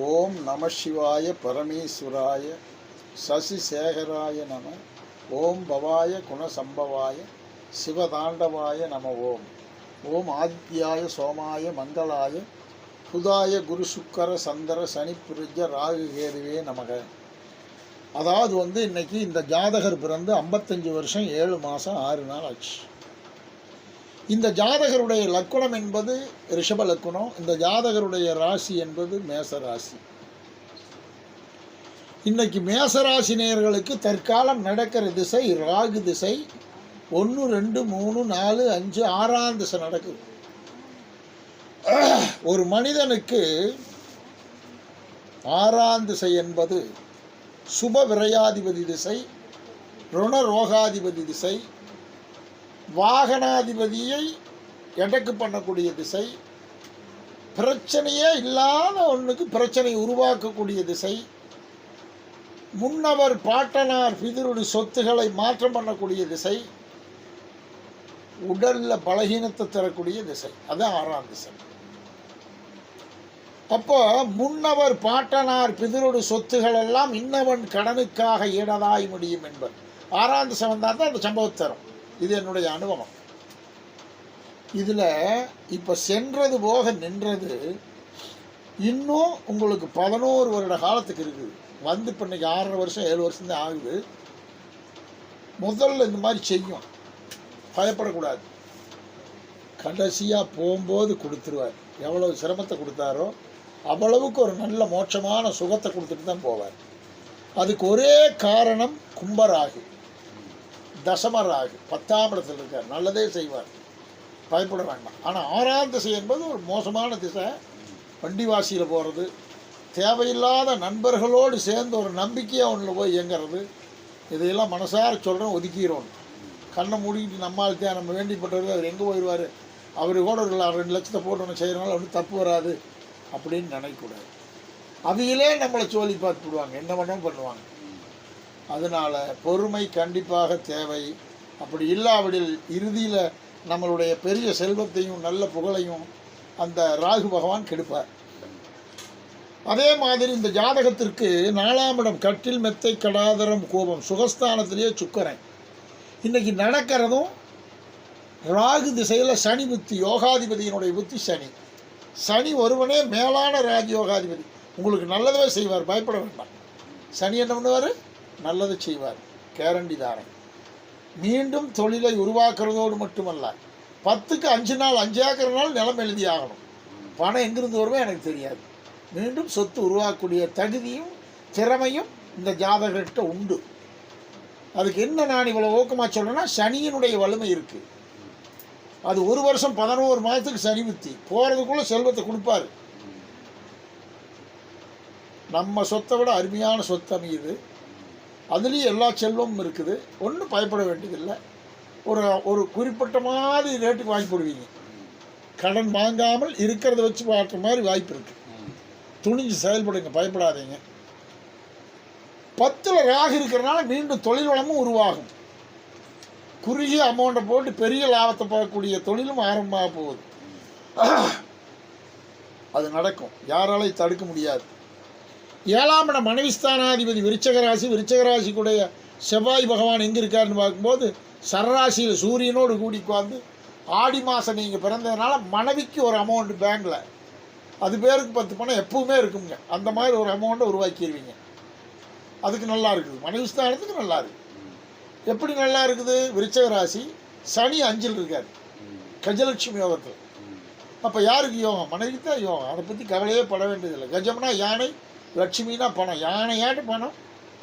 ஓம் நம சிவாய பரமேஸ்வராய சசிசேகராய நம. ஓம் பவாய குணசம்பவாய சிவதாண்டவாய நம. ஓம் ஓம் ஆதித்யாய சோமாய மங்களாய புதாய குரு சுக்கர சந்திர சனி புரிஜ ராகு கேதுவே நமக. அதாவது இன்னைக்கு இந்த ஜாதகர் பிறந்து 55 வருஷம் 7 மாதம் 6 நாள் ஆச்சு. இந்த ஜாதகருடைய லக்குணம் என்பது ரிஷப லக்குணம். இந்த ஜாதகருடைய ராசி என்பது மேச ராசி. இன்னைக்கு மேசராசி நேயர்களுக்கு தற்காலம் நடக்கிற திசை ராகு திசை. 1, 2, 3, 4, 5, 6ஆம் திசை நடக்குது. ஒரு மனிதனுக்கு 6ஆம் திசை என்பது சுப விரையாதிபதி திசை, ருண ரோகாதிபதி திசை, வாகனாதிபதியை எடக்கு பண்ணக்கூடிய திசை, பிரச்சனையே இல்லாத ஒன்றுக்கு பிரச்சனை உருவாக்கக்கூடிய திசை, முன்னவர் பாட்டனார் பிதிருடைய சொத்துக்களை மாற்றம் பண்ணக்கூடிய திசை, உடலில் பலகீனத்தை தரக்கூடிய திசை. அதுதான் 6ஆம் திசை. அப்போ முன்னவர் பாட்டனார் பிதிருடைய சொத்துக்கள் எல்லாம் இன்னவன் கடனுக்காக ஈடதாய் முடியும் என்பது 6ஆம் திசை வந்தால் தான் அந்த சம்பவத்தை தரும். இது என்னுடைய அனுபவம். இதில் இப்போ சென்றது போக நின்றது இன்னும் உங்களுக்கு 11 வருட காலத்துக்கு இருக்குது. இப்போ இன்னைக்கு 6.5 வருஷம் 7 வருஷம் தான் ஆகுது. முதல்ல இந்த மாதிரி செய்யும், பயப்படக்கூடாது. கடைசியாக போகும்போது கொடுத்துருவார். எவ்வளவு சிரமத்தை கொடுத்தாரோ அவ்வளவுக்கு ஒரு நல்ல மோட்சமான சுகத்தை கொடுத்துட்டு தான் போவார். அதுக்கு ஒரே காரணம் கும்பராகு, தசமராகு 10ஆம் இடத்தில் இருக்கார். நல்லதே செய்வார், பயப்பட வேண்டாம். ஆனால் 6ஆம் திசை என்பது ஒரு மோசமான திசை. வண்டி வாசியில் போகிறது, தேவையில்லாத நண்பர்களோடு சேர்ந்து ஒரு நம்பிக்கையாக ஒன்றில் போய் இயங்கிறது, இதையெல்லாம் மனசார சொல்கிறோம், ஒதுக்கிறோம். கண்ணை மூடிக்கிட்டு நம்மால் நம்ம வேண்டிப்பட்டவர் அவர் எங்கே போயிடுவார், அவர் கூட ஒரு 2 லட்சத்தை போட்டு ஒன்று செய்கிறனால ஒன்றும் தப்பு வராது அப்படின்னு நினைக்கக்கூடாது. அவையிலே நம்மளை சோழி பார்த்து விடுவாங்க, என்ன வேணும் பண்ணுவாங்க. அதனால் பொறுமை கண்டிப்பாக தேவை. அப்படி இல்லாவிடில் இறுதியில் நம்மளுடைய பெரிய செல்வத்தையும் நல்ல புகழையும் அந்த ராகு பகவான் கெடுப்பார். அதே மாதிரி இந்த ஜாதகத்திற்கு 4ஆம் இடம் கட்டில் மெத்தை கடாதரம் கோபம் சுகஸ்தானத்திலேயே சுக்கரன். இன்றைக்கி நடக்கிறதும் ராகு திசையில் சனி புத்தி, யோகாதிபதியினுடைய புத்தி சனி. சனி ஒருவனே மேலான ராஜயோகாதிபதி, உங்களுக்கு நல்லதவே செய்வார், பயப்பட வேண்டாம். சனி என்ன பண்ணுவார், நல்லது செய்வார், கேரண்டி தாரன். மீண்டும் தொழிலை உருவாக்குறதோடு மட்டுமல்ல, 10க்கு 5 நாள் 5 ஏக்கர் நாள் நிலம் எழுதி ஆகணும். பணம் எங்கிருந்து வருமோ எனக்கு தெரியாது. மீண்டும் சொத்து உருவாக்கக்கூடிய தகுதியும் திறமையும் இந்த ஜாதகர்கிட்ட உண்டு. அதுக்கு என்ன நான் இவ்வளோ ஊக்கமாக சொல்கிறேன்னா, சனியினுடைய வலிமை இருக்குது. அது 1 வருஷம் 11 மாதத்துக்கு சனி புத்தி போகிறதுக்குள்ளே செல்வத்தை கொடுப்பார். நம்ம சொத்தை விட அருமையான சொத்து அமையுது. அதுலேயும் எல்லா செல்வமும் இருக்குது. ஒன்றும் பயப்பட வேண்டியதில்லை. ஒரு குறிப்பிட்ட மாதிரி ரேட்டுக்கு வாங்கி போடுவீங்க. கடன் வாங்காமல் இருக்கிறத வச்சு பார்க்குற மாதிரி வாய்ப்பு இருக்குது. துணிஞ்சு செயல்படுங்க, பயப்படாதீங்க. 10ல் ராகு இருக்கிறனால மீண்டும் தொழில் வளமும் உருவாகும். குறுகிய அமௌண்ட்டை போட்டு பெரிய லாபத்தை பார்க்கக்கூடிய தொழிலும் ஆரம்பமாக போகுது. அது நடக்கும், யாராலையும் தடுக்க முடியாது. 7ஆம் இடம் மனைவிஸ்தானாதிபதி விருச்சக ராசி. விருச்சக ராசிக்குடைய செவ்வாய் பகவான் எங்கே இருக்காருன்னு பார்க்கும்போது சரராசியில் சூரியனோடு கூடி உட்காந்து ஆடி மாதம் நீங்கள் பிறந்ததுனால மனைவிக்கு ஒரு அமௌண்ட் பேங்கில், அது பேருக்கு 10 பணம் எப்பவுமே இருக்குங்க. அந்த மாதிரி ஒரு அமௌண்ட்டை உருவாக்கிடுவீங்க. அதுக்கு நல்லா இருக்குது, மனைவிஸ்தானத்துக்கு நல்லா இருக்குது. எப்படி நல்லா இருக்குது, விருச்சக ராசி சனி 5ல் இருக்கார், கஜலட்சுமி யோகத்தில். அப்போ யாருக்கு யோகம், மனைவிக்கு தான் யோகம். அதை பற்றி கவலையே பட வேண்டியதில்லை. கஜம்னா யானை, லட்சுமினா பணம். யானையாட்டு பணம்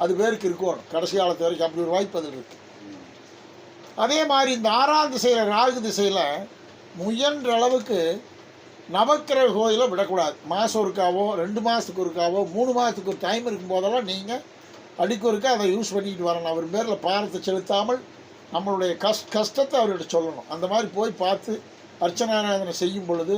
அது பேருக்கு இருக்கணும் கடைசி காலத்து வரைக்கும். அப்படி ஒரு வாய்ப்பு அதில் இருக்குது. அதே மாதிரி இந்த 6ஆம் திசையில் ராகு திசையில் முயன்ற அளவுக்கு நவக்கிரக கோயிலை விடக்கூடாது. மாதம் ஒருக்காவோ 2 மாதத்துக்கு ஒருக்காவோ 3 மாதத்துக்கு ஒரு டைம் இருக்கும் போதெல்லாம் நீங்கள் அடிக்கு ஒருக்கா அதை யூஸ் பண்ணிக்கிட்டு வரணும். அவர் பேரில் பாரத்தை செலுத்தாமல் நம்மளுடைய கஷ்டத்தை அவர்கிட்ட சொல்லணும். அந்த மாதிரி போய் பார்த்து அர்ச்சனாராதனை செய்யும் பொழுது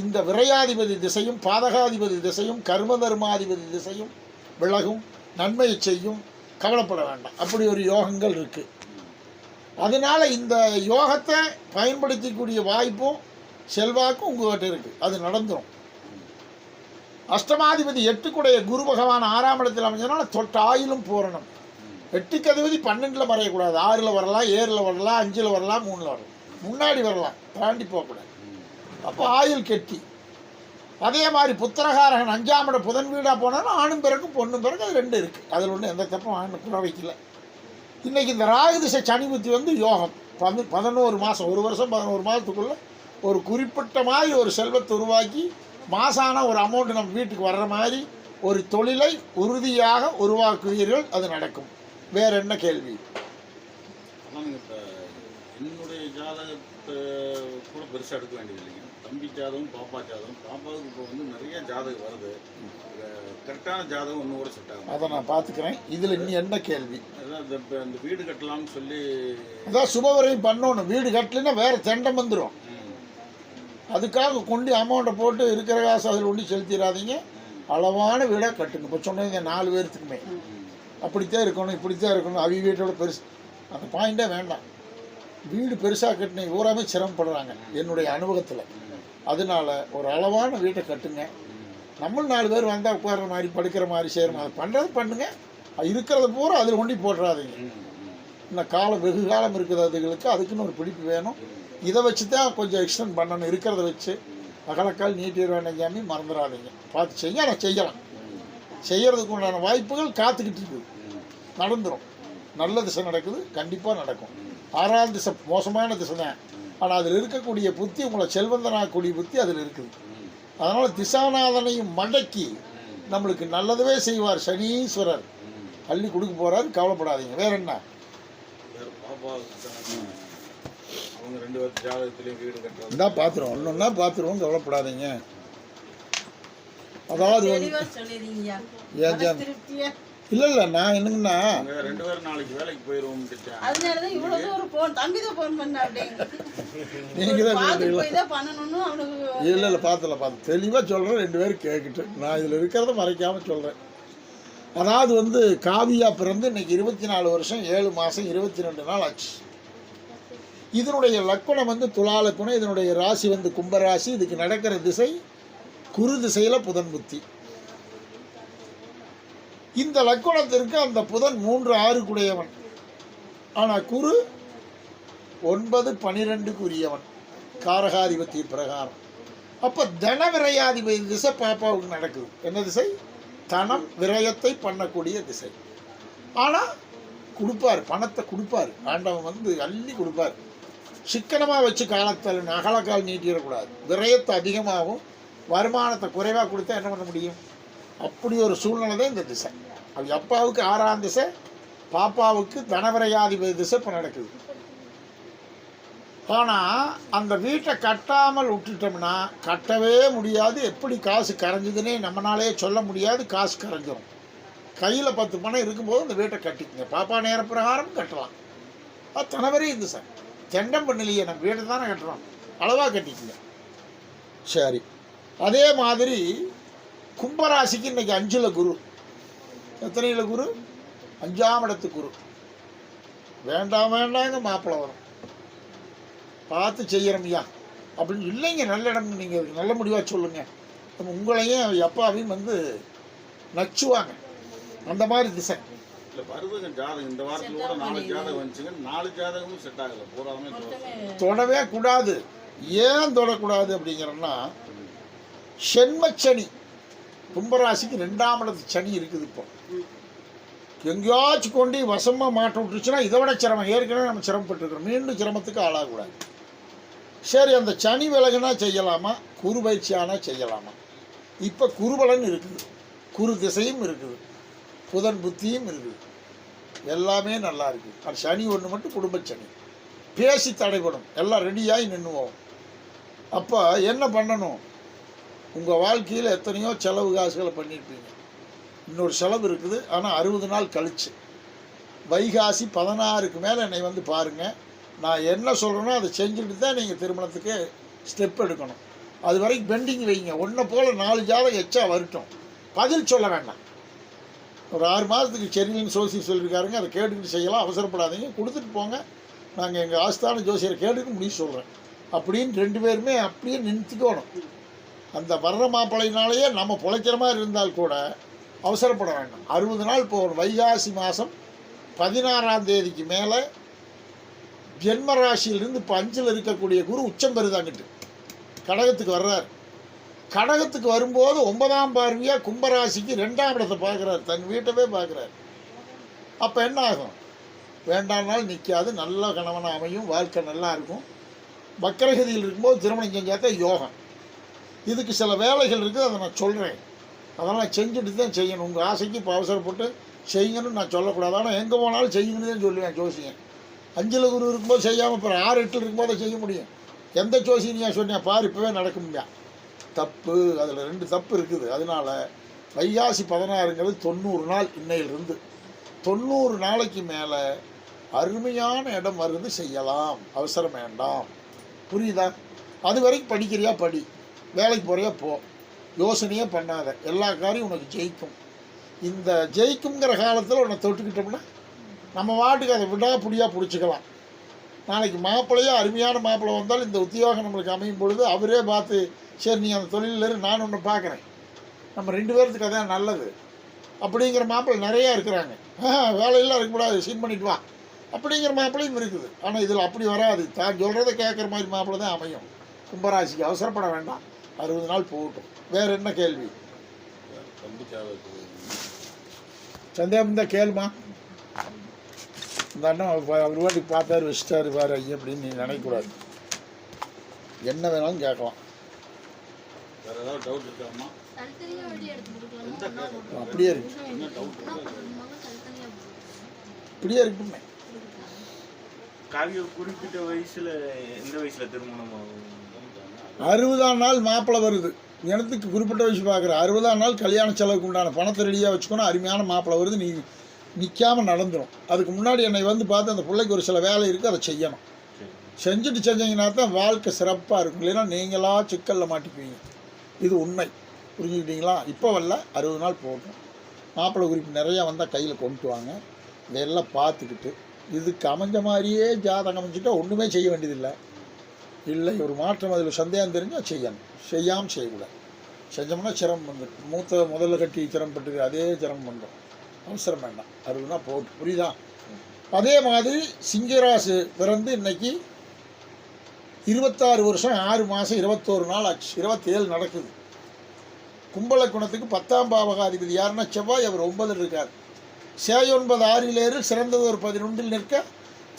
இந்த விரையாதிபதி திசையும் பாதகாதிபதி திசையும் கர்ம தர்மாதிபதி திசையும் விலகும், நன்மையை செய்யும். கவலைப்பட வேண்டாம், அப்படி ஒரு யோகங்கள் இருக்குது. அதனால் இந்த யோகத்தை பயன்படுத்திக்கூடிய வாய்ப்பும் செல்வாக்கும் உங்கள்கிட்ட இருக்குது. அது நடந்துடும். அஷ்டமாதிபதி 8 குரு பகவான் 6ஆம் இடத்தில் அமைஞ்சதுனால தொட்ட ஆயிலும் பூரணம். 8க்கு அதிபதி 12ல் மறையக்கூடாது. 6ல் வரலாம், 7ல் வரலாம், 5ல் வரலாம், 3ல் வரலாம், முன்னாடி வரலாம், தாண்டி போகக்கூடாது. அப்போ ஆயுள் கெட்டி. அதே மாதிரி புத்திரகாரகன் 5ஆம் இடம் புதன் வீடாக போனாலும் ஆணும் பிறக்கும் பொண்ணும் பிறக்கும், அது 2 இருக்குது. அதில் ஒன்றும் எந்த தப்பும் குறை வைக்கல. இன்றைக்கி இந்த ராகு திசை சனி புத்தி வந்து யோகம் 11 மாதம், 1 வருஷம் 11 மாதத்துக்குள்ளே ஒரு குறிப்பிட்ட மாதிரி ஒரு செல்வத்தை உருவாக்கி மாசான ஒரு அமௌண்ட் நம்ம வீட்டுக்கு வர்ற மாதிரி ஒரு தொழிலை உறுதியாக உருவாக்குவீர்கள். அது நடக்கும். வேற என்ன கேள்வி? என்னுடைய ஜாதகத்தை கூட பெருசாக எடுக்க வேண்டியது இல்லைங்க. தம்பி ஜாதகம், பாப்பா ஜாதகம். பாப்பாவுக்கு இப்போ வந்து நிறைய ஜாதகம் வருது. கரெக்டான ஜாதகம் ஒன்று கூட செட் ஆகும். அதை நான் பார்த்துக்கிறேன். இதில் இன்னும் என்ன கேள்வி? அதான் இந்த வீடு கட்டலாம்னு சொல்லி அதான் சுபவரையும் பண்ணணும். வீடு கட்டலைன்னா வேறு தண்டம் வந்துடும். அதுக்காக கொண்டு அமௌண்ட்டை போட்டு இருக்கிற காசு அதில் ஒண்டி செலுத்திடாதீங்க. அளவான வீடாக கட்டுங்க. இப்போ சொன்னீங்க 4 பேர்த்துக்குமே அப்படித்தான் இருக்கணும், இப்படித்தான் இருக்கணும். அவங்க வீட்டோட பெருசு அந்த பாயிண்டே வேண்டாம். வீடு பெருசாக கட்டின ஊராமே சிரமப்படுறாங்க என்னுடைய அனுபவத்தில். அதனால ஒரு அளவான வீட்டை கட்டுங்க. நம்மளும் 4 பேர் வந்தால் உட்கார்ற மாதிரி, படுக்கிற மாதிரி, செய்கிற மாதிரி பண்ணுறது பண்ணுங்க. இருக்கிறத பூரா அதில் கொண்டு போட்டுறாதீங்க. இன்னும் காலம் வெகு காலம் இருக்குது அதுகளுக்கு. அதுக்குன்னு ஒரு பிடிப்பு வேணும். இதை வச்சு தான் கொஞ்சம் எக்ஸ்டெண்ட் பண்ணணும். இருக்கிறத வச்சு அகலக்கால் நீட்டிட வேண்டாம் சாமி, மறந்துடாதீங்க. பார்த்து செய்ய. ஆனால் செய்யலாம். செய்கிறதுக்கு உண்டான வாய்ப்புகள் காத்துக்கிட்டு இருக்குது. நடந்துடும். நல்ல திசை நடக்குது, கண்டிப்பாக நடக்கும். 6ஆம் திசை மோசமான திசை தான். ஆனால் அதில் இருக்கக்கூடிய புத்தி, உங்களை செல்வந்தனாகக்கூடிய புத்தி அதில் இருக்குது. அதனால் திசாநாதனையும் மடக்கி நம்மளுக்கு நல்லதவே செய்வார் சனீஸ்வரர். அள்ளி கொடுக்க போகிறாரு, கவலைப்படாதீங்க. வேற என்ன? அவங்க 2 பேர் ஜாதகத்திலையும் வீடு கட்டுறது தான் பார்த்துருவோம். ஒன்றொன்னா பார்த்துருவோம், கவலைப்படாதீங்க. அதாவது இல்லை இல்லை, நான் என்னங்கன்னா 2 பேரும் நாளைக்கு வேலைக்கு போயிடுவோம். நீங்கள் தான் இல்லை இல்லை பார்த்து தெளிவாக சொல்கிறேன். 2 பேரும் கேட்கிட்டு நான் இதில் இருக்கிறத மறைக்காமல் சொல்கிறேன். அதாவது வந்து காவியா பிறந்து இன்னைக்கு 24 வருஷம் 7 மாதம் 22 நாள் ஆச்சு. இதனுடைய லக்கணம் வந்து துலா லக்கணம். இதனுடைய ராசி வந்து கும்பராசி. இதுக்கு நடக்கிற திசை குரு திசையில் புதன் புத்தி. இந்த லக்கணத்திற்கு அந்த புதன் 3, 6 ஆனால் குரு 9, 12 காரகாதிபதி பிரகாரம். அப்போ தன விரையாதிபதி திசை பாப்பாவுக்கு நடக்குது. என்ன திசை? தனம் விரயத்தை பண்ணக்கூடிய திசை. ஆனால் கொடுப்பார், பணத்தை கொடுப்பார். ஆண்டவன் வந்து அள்ளி கொடுப்பார். சிக்கனமாக வச்சு காலத்தால் அகலக்கால் நீட்டிடக்கூடாது. விரயத்தை அதிகமாகவும் வருமானத்தை குறைவாக கொடுத்தா என்ன பண்ண முடியும்? அப்படி ஒரு சூழ்நிலை தான் இந்த திசை. அது அப்பாவுக்கு 6ஆம் திசை, பாப்பாவுக்கு தனவிரையாதிபதி திசை இப்போ நடக்குது. ஆனால் அந்த வீட்டை கட்டாமல் விட்டுட்டோம்னா கட்டவே முடியாது. எப்படி காசு கரைஞ்சிதுன்னே நம்மளாலே சொல்ல முடியாது. காசு கரைஞ்சிடும். கையில் 10 பணம் இருக்கும்போது அந்த வீட்டை கட்டிக்குங்க. பாப்பா நேர பிரகாரம் கட்டலாம். அது தனவரையும் திசை. தெண்டம் பண்ணலையே, நம்ம வீட்டை தானே கட்டுறோம், அளவாக கட்டிக்குங்க. சரி. அதே மாதிரி கும்பராசிக்கு இன்னைக்கு 5ல் குரு. எத்தனையில் குரு? 5ஆம் இடத்து குரு. வேண்டாங்க மாப்பிள்ளை வரும், பார்த்து செய்கிறோம்யா அப்படின்னு. இல்லைங்க, நல்ல இடம், நீங்கள் நல்ல முடிவாக சொல்லுங்கள். நம்ம உங்களையும் அப்பாவையும் வந்து நச்சுவாங்க. அந்த மாதிரி திசை இல்லை வருதுங்க ஜாதகம். இந்த வாரத்தில் கூட 4 ஜாதகம் வந்துச்சுங்க. 4 ஜாதகமும் செட் ஆகலை. பூராமே தொடவே கூடாது. ஏன் தொடக்கூடாது அப்படிங்கிறோன்னா, சென்மச்சனி கும்பராசிக்கு 2ஆம் இடத்து சனி இருக்குது. இப்போ எங்கேயாச்சும் கொண்டு வசமாக மாட்ட விட்டுருச்சுன்னா இதை விட சிரமம். ஏற்கனவே நம்ம சிரமப்பட்டுருக்கோம். மீண்டும் சிரமத்துக்கு ஆளாகக்கூடாது. சரி, அந்த சனி விலகுனா செய்யலாமா, குரு பயிற்சி ஆனால் செய்யலாமா? இப்போ குருபலன் இருக்குது, குரு திசையும் இருக்குது, புதன் புத்தியும் இருக்குது, எல்லாமே நல்லா இருக்குது. அது சனி ஒன்று மட்டும் குடும்ப சனி. பேசி தடைப்படும். எல்லாம் ரெடியாகி நின்றுவோம். அப்போ என்ன பண்ணணும்? உங்கள் வாழ்க்கையில் எத்தனையோ செலவு காசுகளை பண்ணியிருப்பீங்க. இன்னொரு செலவு இருக்குது. ஆனால் 60 நாள் கழிச்சு வைகாசி 16க்கு மேலே என்னை வந்து பாருங்கள். நான் என்ன சொல்கிறேனோ அதை செஞ்சுட்டு தான் நீங்கள் திருமணத்துக்கு ஸ்டெப் எடுக்கணும். அது வரைக்கும் பெண்டிங் வைங்க. ஒன்றை போல் 4 ஜாதகம் எச்சா வரட்டும். பதில் சொல்ல வேண்டாம். ஒரு 6 மாதத்துக்கு சரியில்லைன்னு சொல்லியிருக்காருங்க. அதை கேட்டுக்கிட்டு செய்யலாம். அவசரப்படாதீங்க, கொடுத்துட்டு போங்க. நாங்கள் எங்கள் ஆஸ்தான ஜோசியரை கேட்டுட்டு முடிவு சொல்கிறேன் அப்படின்னு 2 பேருமே அப்படியே நிறுத்திக்கணும். அந்த வர்ற மாப்பிள்ளையினாலேயே நம்ம பிழைக்கிற மாதிரி இருந்தால் கூட அவசரப்பட வேண்டாம். 60 நாள் போகணும். வைகாசி மாதம் 16ஆம் தேதிக்கு மேலே ஜென்ம ராசியிலிருந்து இப்போ 5ல் இருக்கக்கூடிய குரு உச்சம் பெறுதாங்கிட்டு கடகத்துக்கு வர்றார். கடகத்துக்கு வரும்போது 9ஆம் பார்வையாக கும்பராசிக்கு 2ஆம் இடத்தை பார்க்குறாரு, தன் வீட்டவே பார்க்குறாரு. அப்போ என்ன ஆகும்? வேண்டாம்னாலும் நிற்காது, நல்ல கணவனாக அமையும், வாழ்க்கை நல்லா இருக்கும். வக்கரகதியில் இருக்கும்போது திருமணம் செஞ்சாதான் யோகம். இதுக்கு சில வேலைகள் இருக்குது, அதை நான் சொல்கிறேன். அதெல்லாம் செஞ்சுட்டு தான் செய்யணும். உங்கள் ஆசைக்கு இப்போ அவசரப்பட்டு செய்யுங்கன்னு நான் சொல்லக்கூடாது. ஆனால் எங்கே போனாலும் செய்யுங்கன்னு தான் சொல்லுவேன். ஜோசியன் 5ல் குரு இருக்கும்போது செய்யாமல் அப்புறம் 6, 8 இருக்கும்போது அதை செய்ய முடியும். எந்த ஜோசியனையா சொன்னேன் பாரு இப்போவே நடக்க முடியாது. தப்பு. அதில் 2 தப்பு இருக்குது. அதனால் வைகாசி 16ங்கிறது 90 நாள். இன்னையிலிருந்து 90 நாளைக்கு மேலே அருமையான இடம் வருது, செய்யலாம், அவசரம் வேண்டாம். புரியுதா? அது வரைக்கும் படிக்கிறியா படி, வேலைக்கு போகிறியா போ, யோசனையே பண்ணாத, எல்லா காரியம் உனக்கு ஜெயிக்கும். இந்த ஜெயிக்குங்கிற காலத்தில் உன்னை தொட்டுக்கிட்டோம்னா நம்ம வாட்டுக்கு அதை விடாப்பிடியாக பிடிச்சிக்கலாம். நாளைக்கு மாப்பிள்ளையோ அருமையான மாப்பிள்ளை வந்தால் இந்த உத்தியோகம் நம்மளுக்கு அமையும் பொழுது அவரே பார்த்து சரி நீ அந்த தொழிலில் நான் ஒன்று பார்க்குறேன், நம்ம 2 பேர்த்துக்கு அதான் நல்லது அப்படிங்கிற மாப்பிள்ளை நிறையா இருக்கிறாங்க. வேலையெல்லாம் இருக்கக்கூடாது, சீன் பண்ணிட்டு வா அப்படிங்கிற மாப்பிள்ளையும் இருக்குது. ஆனால் இதில் அப்படி வராது. தான் சொல்கிறத கேட்குற மாதிரி மாப்பிள்ளை தான் அமையும். கும்பராசிக்கு அவசரப்பட வேண்டாம், 60 நாள் போகட்டும். வேறு என்ன கேள்வி? சந்தேகம் தான் கேளுமா. இந்த அண்ணன் அவர் வாட்டிக்கு பார்த்தாரு வச்சுட்டாரு பாரு ஐயா அப்படின்னு நீ நினைக்கக்கூடாது. என்ன வேணாலும் கேட்கலாம். வேறு ஏதாவது டவுட் இருக்காமா? அப்படியே இருக்கு, இப்படியே இருக்குமே. குறிப்பிட்ட வயசுல எந்த வயசுல திருமணம் ஆகும்? 60ஆம் நாள் மாப்பிள்ளை வருது. எனத்துக்கு குறிப்பிட்ட வயசு பார்க்குற 60ஆம் நாள் கல்யாண செலவுக்கு உண்டான பணத்தை ரெடியாக வச்சுக்கணும். அருமையான மாப்பிள்ளை வருது, நீ நிற்காமல் நடந்துடும். அதுக்கு முன்னாடி என்னை வந்து பார்த்து அந்த பிள்ளைக்கு ஒரு சில வேலை இருக்குது, அதை செய்யணும். செஞ்சுட்டு செஞ்சீங்கன்னா தான் வாழ்க்கை சிறப்பாக இருக்கும். இல்லைன்னா நீங்களாக சிக்கலில் மாட்டிக்குவீங்க. இது உண்மை. புரிஞ்சுக்கிட்டீங்களா? இப்போ வரல, 60 நாள் போகட்டும். மாப்பிள்ளை குறிப்பு நிறையா வந்தால் கையில் கொண்டு வாங்க. இதெல்லாம் பார்த்துக்கிட்டு இதுக்கு அமைஞ்ச மாதிரியே ஜாதகம் அமைஞ்சிட்டா ஒன்றுமே செய்ய வேண்டியதில்லை. இல்லை ஒரு மாற்றம் அதில் சந்தேகம் தெரிஞ்சால் செய்யணும். செய்யாமல் செய்யக்கூடாது. செஞ்சோம்னா சிரமம் வந்துடும். முதல்ல கட்டி சிரமப்பட்டு அதே சிரமம் பண்ணுறோம். அவசரம் வேண்டாம், 60 நாள் போட்டு. புரியுதா? அதே மாதிரி சிங்கராசு பிறந்து இன்னைக்கு 26 வருஷம் 6 மாதம் 21 நாள் ஆச்சு. 27 நடக்குது. கும்பலக்குணத்துக்கு 10ஆம் பாவகாதிபதி யாருன்னா செவ்வாய். அவர் 9ல் இருக்கார். சேயொன்பது 6 சிறந்தது ஒரு 11 நிற்க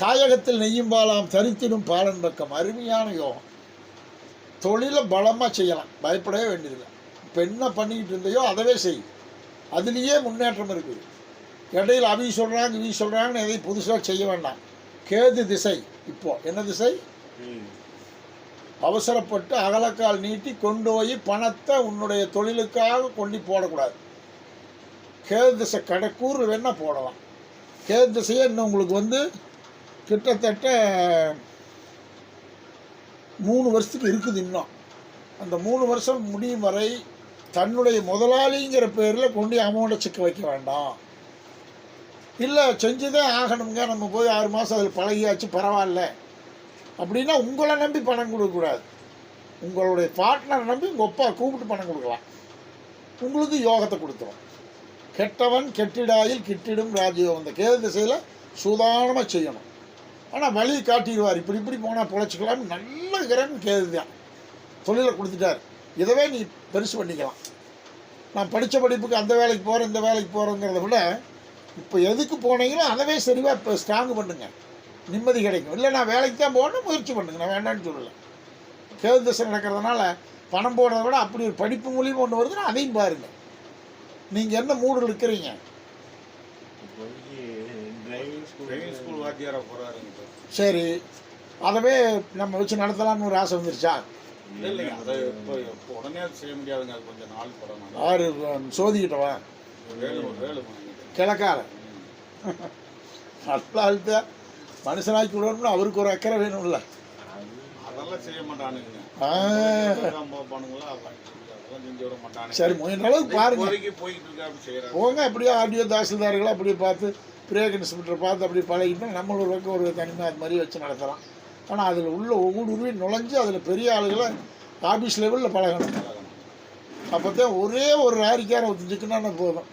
தாயகத்தில் நெய்யும் பாலாம் தரித்திடும் பாலன் பக்கம். அருமையான யோகம். தொழிலை பலமாக செய்யலாம், பயப்படவே வேண்டியதில்லை. இப்போ என்ன பண்ணிக்கிட்டு இருந்தையோ அதவே செய், அதுலேயே முன்னேற்றம் இருக்குது. இடையில் அவி சொல்கிறாங்க இவி சொல்கிறாங்கன்னு எதையும் புதுசாக செய்ய வேண்டாம். கேது திசை. இப்போது என்ன திசை? அவசரப்பட்டு அகலக்கால் நீட்டி கொண்டு போய் பணத்தை உன்னுடைய தொழிலுக்காக கொண்டு போடக்கூடாது. கேது திசை கடைக்கூறு வேணால் போடலாம். கேது திசையே இன்னும் உங்களுக்கு வந்து கிட்டத்தட்ட 3 வருஷத்துக்கு இருக்குது. இன்னும் அந்த 3 வருஷம் முடியும் வரை தன்னுடைய முதலாளிங்கிற பேரில் கொண்டு அமௌண்ட்டை சிக்க வைக்க வேண்டாம். இல்லை செஞ்சுதான் ஆகணுங்க, நம்ம போய் 6 மாதம் அதில் பழகியாச்சு பரவாயில்ல அப்படின்னா உங்களை நம்பி பணம் கொடுக்கக்கூடாது. உங்களுடைய பார்ட்னரை நம்பி உங்கள் அப்பா கூப்பிட்டு பணம் கொடுக்கலாம். உங்களுக்கு யோகத்தை கொடுத்துரும். கெட்டவன் கெட்டிடாயில் கிட்டிடும் ராஜயோகம். இந்த கேது திசையில் சூதானமாக செய்யணும். ஆனால் வழி காட்டிடுவார். இப்படி போனால் பொழைச்சிக்கலாம்னு நல்ல கிரகம் கேது தான். தொழிலை கொடுத்துட்டார். இதவே நீ பெருசு பண்ணிக்கலாம். நான் படித்த படிப்புக்கு அந்த வேலைக்கு போகிறேன் இந்த வேலைக்கு போகிறேங்கிறத விட இப்போ எதுக்கு போனீங்களோ அதவே சரிவாக இப்போ ஸ்ட்ராங் பண்ணுங்க, நிம்மதி கிடைக்கும். இல்லை நான் வேலைக்கு தான் போகணும், முயற்சி பண்ணுங்க, நான் வேண்டான்னு சொல்லலை. கேது திசை நடக்கிறதுனால பணம் போடுறத விட அப்படி ஒரு படிப்பு மூலியமாக ஒன்று வருதுன்னா அதையும் பாருங்கள். நீங்கள் என்ன மூடில் இருக்கிறீங்க? டிரைவிங் ஸ்கூல் வாத்தியாராக போகிறாருங்க. சரி, அதவே நம்ம வச்சு நடத்தலாம்னு ஒரு ஆசை வந்துருச்சா? இல்லை அதை இப்போ உடனே செய்ய முடியாதுங்க, அது கொஞ்சம் நாள் படம். ஆறு சோதிக்கிட்டவா வேலு கிழக்கால நல்லா அழுத்த மனுஷனாக்கி விடணும்னா அவருக்கு ஒரு அக்கறை வேணும்ல. அதெல்லாம் செய்ய மாட்டானுங்க. சரி, முயன்ற அளவுக்கு பாருங்க. போங்க அப்படியே ஆர்டிஓ தாசில்தார்களை அப்படியே பார்த்து பிரேக் இன்ஸ்பெக்டரை பார்த்து அப்படியே பழகிட்டோம். நம்மளோட பக்கம் ஒரு தனிமை அது மாதிரி வச்சு நடத்தலாம். ஆனால் அதில் உள்ள ஊடுருவி நுழைஞ்சு அதில் பெரிய ஆளுகளை ஆஃபீஸ் லெவலில் பழகணும். அப்போ தான் ஒரே ஒரு ராரிக்காரன் ஒத்துச்சுக்குன்னா போதும்.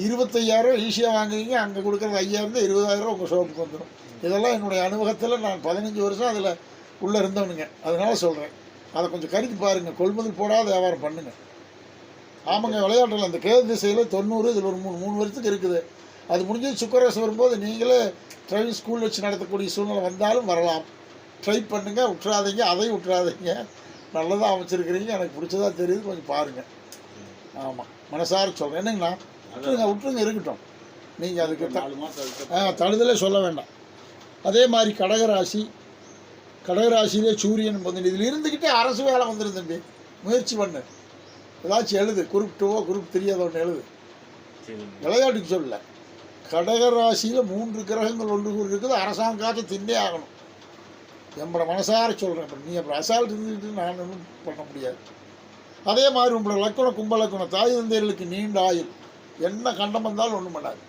25,000 ஈஸியாக வாங்குவீங்க, அங்கே கொடுக்குறது 5,000 20,000 உங்கள் ஷோப்புக்கு வந்துடும். இதெல்லாம் என்னுடைய அனுபவத்தில் நான் 15 வருஷம் அதில் உள்ளே இருந்தவனுங்க. அதனால சொல்கிறேன், அதை கொஞ்சம் கருதி பாருங்கள், கொள்முதல் போடாத வியாபாரம் பண்ணுங்கள். ஆமாங்க, விளையாட்டில் அந்த கேது திசையில் 90, இதில் ஒரு 3 வருஷத்துக்கு இருக்குது. அது முடிஞ்சது சுக்கரேஸ் வரும்போது நீங்களே டிரைவிங் ஸ்கூல் வச்சு நடத்தக்கூடிய சூழ்நிலை வந்தாலும் வரலாம். ட்ரை பண்ணுங்கள், விட்டுறாதீங்க, அதையும் விட்டுறாதீங்க. நல்லதாக அமைச்சிருக்கிறீங்க, எனக்கு பிடிச்சதா தெரியுது, கொஞ்சம் பாருங்கள். ஆமாம், மனசார சொல்கிறேன். என்னங்கண்ணா, விட்டுருங்க இருக்கட்டும். நீங்கள் அதுக்கு 4 மாதம் தழுதலே சொல்ல வேண்டாம். அதே மாதிரி கடகராசியிலே சூரியன் வந்து இதில் இருந்துக்கிட்டே அரசு வேலை வந்துடும் தம்பி. முயற்சி பண்ணு, ஏதாச்சும் எழுது, குரூப் 2 குரூப் 3 அதை ஒன்று எழுது. விளையாட்டுக்கு சொல்லல, கடகராசியில் 3 கிரகங்கள் ஒன்று கூடி இருக்குது. அரசாங்க காற்று தின்னே ஆகணும். நம்மளோட மனசார சொல்கிறேன். அப்புறம் நீ அப்புறம் அசால்ட் இருந்துக்கிட்டு நான் ஒன்றும் பண்ண முடியாது. அதே மாதிரி உங்களோட லக்கணம், கும்ப லக்கணம், தாய் தந்தையர்களுக்கு நீண்ட ஆயுள், என்ன கண்டம் வந்தாலும் ஒன்றும் பண்ணாது.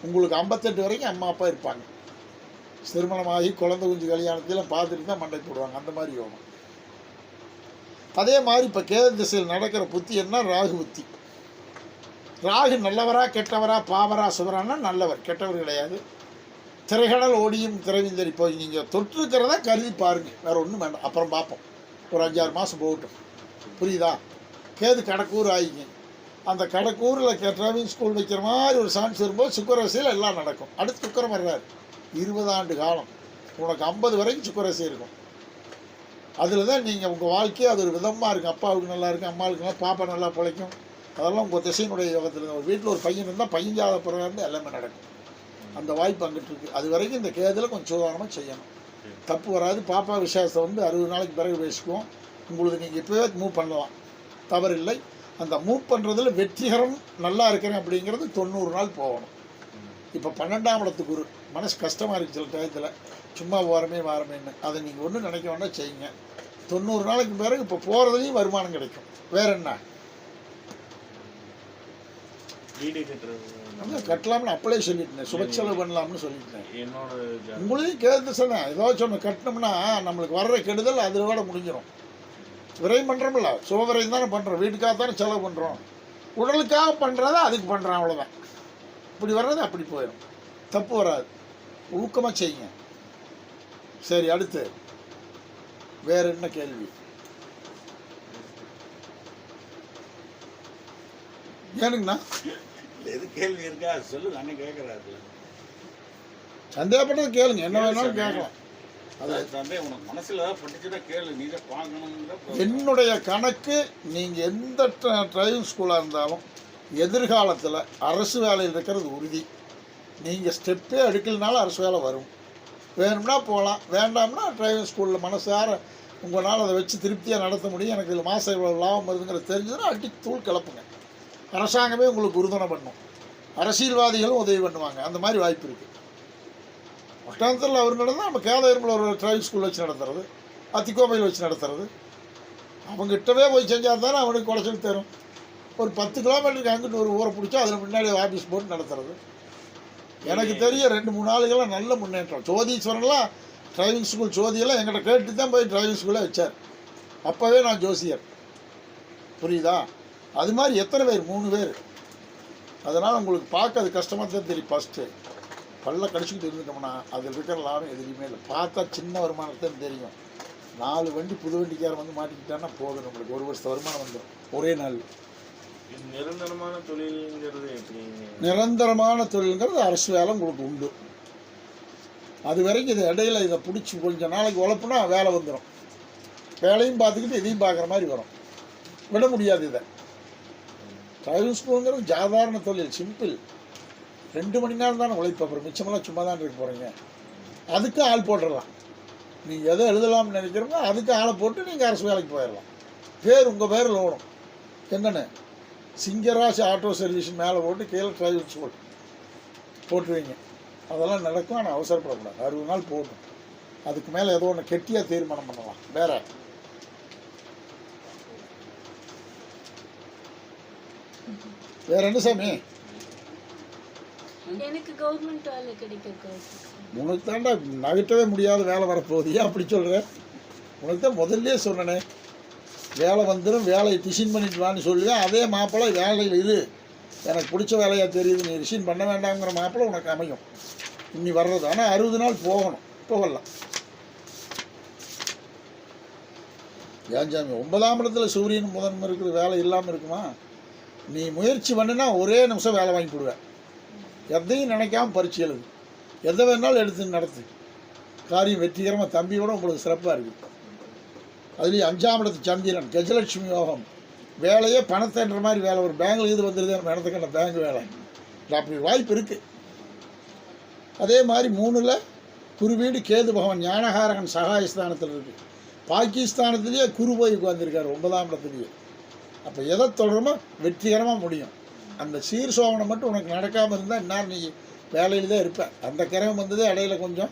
உங்களுக்கு 58 வரைக்கும் அம்மா அப்பா இருப்பாங்க. திருமணமாகி குழந்தை குஞ்சு கல்யாணத்தையும் பார்த்துட்டு தான் மண்டை போடுவாங்க. அந்த மாதிரி யோகம். அதே மாதிரி இப்போ கேது திசையில் நடக்கிற புத்தி என்ன? ராகு புத்தி. ராகு நல்லவரா கெட்டவரா, பாவரா சுவரானா நல்லவர், கெட்டவர் கிடையாது. திரைகடல் ஓடியும் திரைவிந்தரி போய் நீங்கள் தொற்றுக்கிறத கருதி பாருங்கள், வேறு ஒன்றும் வேண்டாம். அப்புறம் பார்ப்போம், ஒரு 5-6 மாதம் போகட்டும். புரியுதா? கேது கடக்கூர் ஆகிங்க. அந்த கடக்கூரில் டிரைவிங் ஸ்கூல் வைக்கிற மாதிரி ஒரு சான்ஸ் வரும்போது சுக்கரராசியில் எல்லாம் நடக்கும். அடுத்து சுக்கரம் வர்றாரு, 20 ஆண்டு காலம் உனக்கு 50 வரைக்கும் சுக்கரராசி இருக்கும். அதில் தான் நீங்கள் உங்கள் வாழ்க்கையே அது ஒரு விதமாக இருக்கும். அப்பாவுக்கு நல்லா இருக்கும், அம்மாவுக்கு நல்லா, பாப்பா நல்லா பிழைக்கும். அதெல்லாம் உங்கள் திசையினுடைய யோகத்தில். ஒரு வீட்டில் ஒரு பையன் இருந்தால் பையன் ஜாத பிறகு எல்லாமே நடக்கும். அந்த வாய்ப்பு அங்கிட்டு இருக்குது. அது வரைக்கும் இந்த கேதில் கொஞ்சம் சோதனமாக செய்யணும், தப்பு வராது. பாப்பா விசேஷத்தை வந்து 60 நாளைக்கு பிறகு பேசிக்குவோம். உங்களுக்கு நீங்கள் இப்போவே மூவ் பண்ணலாம், தவறில்லை. அந்த மூவ் பண்ணுறதுல வெற்றிகரம் நல்லா இருக்கிறேன் அப்படிங்கிறது 90 நாள் போகணும். இப்போ 12ஆம் இடத்துக்கு குரு, மனசு கஷ்டமாக இருக்குது சில டயத்தில், சும்மா வாரமேன்னு. அதை நீங்கள் ஒன்றும் நினைக்க வேண்டாம், செய்யுங்க. 90 நாளைக்கு பிறகு இப்போ போகிறதுலையும் வருமானம் கிடைக்கும். வேற என்ன? வீடு கட்டுறது கட்டலாம்னு அப்படியே சொல்லிட்டேன், சுப செலவு பண்ணலாம்னு சொல்லிட்டேன். என்னோட உங்களையும் கேட்டு சொன்னேன், ஏதாச்சும் ஒன்று கட்டினோம்னா நம்மளுக்கு வர்ற கெடுதல் அதில் விட முடிஞ்சிடும். விரையும் பண்ணுறோம்ல, சுபவிரையும் தானே பண்ணுறோம், வீட்டுக்காக தானே செலவு பண்ணுறோம். உடலுக்காக பண்ணுறத அதுக்கு பண்ணுறோம், அவ்வளோதான். இப்படி வர்றது அப்படி போயிடும், தப்பு வராது. ஊக்கமாக செய்யுங்க. சரி, அடுத்து வேற என்ன கேள்வி? ஏனுங்கண்ணா, எது கேள்வி இருக்கா சொல்லுங்க, அண்ணன் கேட்குறாரு. சந்தேகப்பட்டது கேளுங்க, என்ன வேணாலும் கேட்கலாம். தம்பி உனக்கு மனசில் பட்டுச்சுன்னா கேளு, நீ தான் பார்க்கணுங்கிற. என்னுடைய கணக்கு, நீங்கள் எந்த டிரைவிங் ஸ்கூலாக இருந்தாலும் எதிர்காலத்தில் அரசு வேலையில் இருக்கிறது உறுதி. நீங்கள் ஸ்டெப்பே எடுக்கலனாலும் அரசு வேலை வரும். வேணும்னா போகலாம், வேண்டாம்னா டிரைவிங் ஸ்கூலில் மனசார உங்களால் அதை வச்சு திருப்தியாக நடத்த முடியும். எனக்கு இதில் மாதம் இவ்வளோ லாபம் வருதுங்கிறது தெரிஞ்சதுன்னா அடி தூள் கிளப்புங்க. அரசாங்கமே உங்களுக்கு உறுதுணை பண்ணும், அரசியல்வாதிகளும் உதவி பண்ணுவாங்க. அந்த மாதிரி வாய்ப்பு இருக்குது. ஒட்டாந்தத்தில் அவர் நடந்தால் நம்ம கேதாயிரமில் ஒரு டிரைவிங் ஸ்கூல் வச்சு நடத்துறது, அத்திக்கோமையில் வச்சு நடத்துறது, அவங்ககிட்டவே போய் செஞ்சால் தானே அவனுக்கு குறைச்சல் தரும். ஒரு 10 கிலோமீட்டருக்கு அங்கிட்டு ஒரு ஊரை பிடிச்சா அதில் முன்னாடி ஆஃபீஸ் போட்டு நடத்துறது. எனக்கு தெரிய 2-3 ஆளுகள்லாம் நல்ல முன்னேற்றம். ஜோதீஸ்வரன்லாம் டிரைவிங் ஸ்கூல் ஜோதியெல்லாம் எங்கிட்ட கேட்டு தான் போய் டிரைவிங் ஸ்கூலே வச்சார். அப்போவே நான் ஜோசியர். புரியுதா? அது மாதிரி எத்தனை பேர்? 3 பேர். அதனால் உங்களுக்கு பார்க்க அது கஷ்டமாக தான் தெரியும். ஃபஸ்ட்டு பல்ல கடிச்சிக்கிட்டு இருந்துட்டோம்னா அதில் இருக்கிற லாபம் எதுலையுமே இல்லை. பார்த்தா சின்ன வருமானத்தைன்னு தெரியும். 4 வண்டி புது வண்டிக்காரன் வந்து மாட்டிக்கிட்டான்னா போதும், நம்மளுக்கு 1 வருஷத்து வருமானம் வந்துடும் ஒரே நாள். நிரந்தரமான தொழில்ங்கிறது எப்படி? நிரந்தரமான தொழில்ங்கிறது அரசு வேலை உங்களுக்கு உண்டு. அது வரைக்கும் இது இடையில இதை பிடிச்சி கொஞ்சம் நாளைக்கு உழப்புனா வேலை வந்துடும். வேலையும் பார்த்துக்கிட்டு இதையும் பார்க்குற மாதிரி வரும். விட முடியாது இதை. டிரைவிங் ஸ்கூலுங்கிறது சாதாரண தொழில், சிம்பிள். 2 மணி நேரம் தானே உழைப்பு, அப்புறம் மிச்சமெல்லாம் சும்மா தான் இருக்க போகிறீங்க. அதுக்கு ஆள் போட்டுடலாம். நீங்கள் எதை எழுதலாம்னு நினைக்கிறோமோ அதுக்கு ஆளை போட்டு நீங்கள் அரசு வேலைக்கு போயிடலாம். பேர் உங்கள் பேரில் ஓடும். என்னென்னு சிங்கராசி ஆட்டோ சர்வீஸ் மேலே போட்டு கீழே டிரைவிங் ஸ்கூல் போட்டுருவீங்க. அதெல்லாம் நடக்கும். ஆனால் அவசரப்படக்கூடாது. 60 நாள் போடணும். அதுக்கு மேலே ஏதோ ஒன்று கெட்டியாக தீர்மானம் பண்ணலாம். வேற என்ன சாமி? எனக்கு கவர்மெண்ட் வேலை கிடைக்கும். உனக்கு தாண்டா நகட்டவே முடியாத வேலை வரப்போகுது. ஏன் அப்படி சொல்கிற? உனக்கு தான் முதல்ல சொன்னனே, வேலை வந்துடும், வேலையை டிசைன் பண்ணிட்டு வான்னு சொல்லுவேன். அதே மாப்பிள்ளை வேலையில் இரு, எனக்கு பிடிச்ச வேலையாக தெரியுது, நீ ரிசைன் பண்ண வேண்டாங்கிற மாப்பிள்ளை உனக்கு அமையும் இன்னி வர்றது. ஆனால் 60 நாள் போகணும், போகலாம். ஏன் சாமி 9ஆம் இடத்துல சூரியன் முதன்மை இருக்குது, வேலை இல்லாமல் இருக்குமா? நீ முயற்சி பண்ணினா ஒரே நிமிஷம் வேலை வாங்கி போடுவேன். எதையும் நினைக்காம பரீட்சை எழுது, எதை வேணாலும் எடுத்து நடத்து, காரியம் வெற்றிகரமாக தம்பியோட உங்களுக்கு சிறப்பாக இருக்குது. அதுலேயும் 5ஆம் இடத்து சந்திரன் கஜலட்சுமி யோகம், வேலையே பணத்தைன்ற மாதிரி வேலை, ஒரு பேங்கில் இது வந்துடுது நம்ம இடத்துக்கான பேங்க் வேலை, அப்படி வாய்ப்பு இருக்குது. அதே மாதிரி 3ல் குரு வீடு கேது பகவான் ஞானகாரகன் சகாயஸ்தானத்தில் இருக்குது. பாகிஸ்தானத்துலேயே குரு போய் உட்காந்துருக்காரு 9ஆம் இடத்துலேயே. அப்போ எதை தொடருமோ வெற்றிகரமாக முடியும். அந்த சீர் சோகனை மட்டும் உனக்கு நடக்காமல் இருந்தால் இந்நேரம் நீ வேலையில் தான் இருப்பேன். அந்த கிரகம் வந்ததே இடையில கொஞ்சம்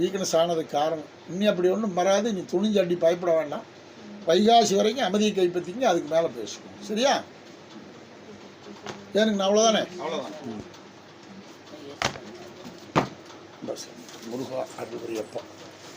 வீக்னஸ் ஆனதுக்கு காரணம். இன்னி அப்படி ஒன்றும் வராது, நீ துணிஞ்சு அடி பயப்பட வேண்டாம். வைகாசி வரைக்கும் அமைதியை கைப்பற்றிங்க, அதுக்கு மேலே பேசுவோம். சரியா? ஏனுங்கண்ணா அவ்வளோதானே? அவ்வளோதான். பஸ் முருகா அது ஒரு எப்போ